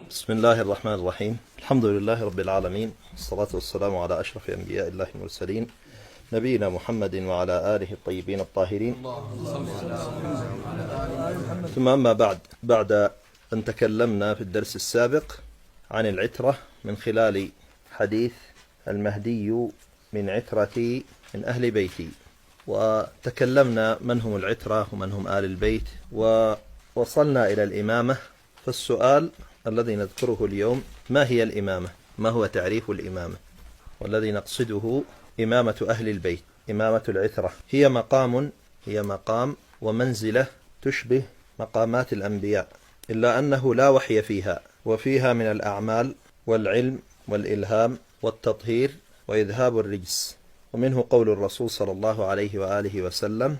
بسم الله الرحمن الرحيم. الحمد لله رب العالمين، والصلاة والسلام على أشرف أنبياء الله المرسلين، نبينا محمد وعلى آله الطيبين الطاهرين. ثم أما بعد أن تكلمنا في الدرس السابق عن العترة من خلال حديث المهدي من عترتي من أهل بيتي، وتكلمنا من هم العترة ومن هم آل البيت، ووصلنا إلى الإمامة. فالسؤال الذي نذكره اليوم: ما هي الإمامة؟ ما هو تعريف الإمامة؟ والذي نقصده إمامة أهل البيت، إمامة العترة. هي مقام ومنزلة تشبه مقامات الأنبياء، إلا أنه لا وحي فيها، وفيها من الأعمال والعلم والإلهام والتطهير وإذهاب الرجس. ومنه قول الرسول صلى الله عليه وآله وسلم: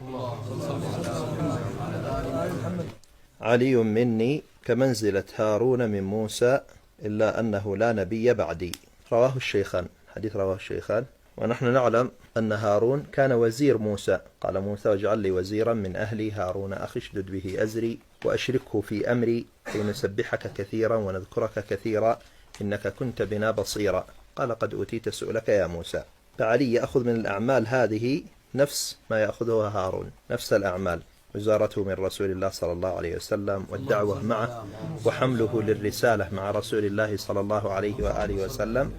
علي مني كمنزلة هارون من موسى، إلا أنه لا نبي بعدي. رواه الشيخان، حديث رواه الشيخان. ونحن نعلم أن هارون كان وزير موسى، قال موسى: واجعل لي وزيرا من أهلي هارون أخي اشدد به أزري وأشركه في أمري كي نسبحك كثيرا ونذكرك كثيرا إنك كنت بنا بصيرا. قال: قد أوتيت سؤلك يا موسى. فعلي يأخذ من الأعمال هذه نفس ما يأخذها هارون، نفس الأعمال، وزارته من رسول الله صلى الله عليه وسلم، والدعوة معه، وحمله للرسالة مع رسول الله صلى الله عليه وآله وسلم،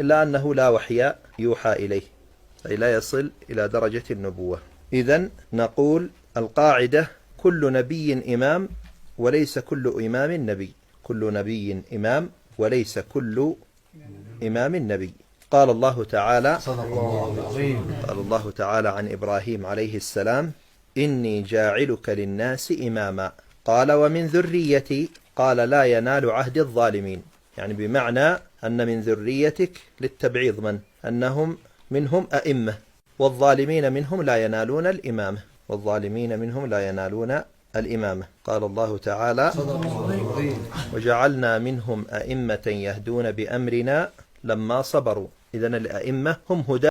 إلا أنه لا وحي يوحى إليه، أي لا يصل إلى درجة النبوة. إذن نقول القاعدة: كل نبي إمام وليس كل إمام نبي. كل نبي إمام وليس كل إمام نبي. قال الله تعالى عن إبراهيم عليه السلام: إني جاعلك للناس إماما. قال: ومن ذريتي. قال: لا ينال عهد الظالمين، يعني بمعنى أن من ذريتك للتبعيض، أنهم منهم أئمة، والظالمين منهم لا ينالون الإمامة. قال الله تعالى: وجعلنا منهم أئمة يهدون بأمرنا لما صبروا. إذن الأئمة هم هدى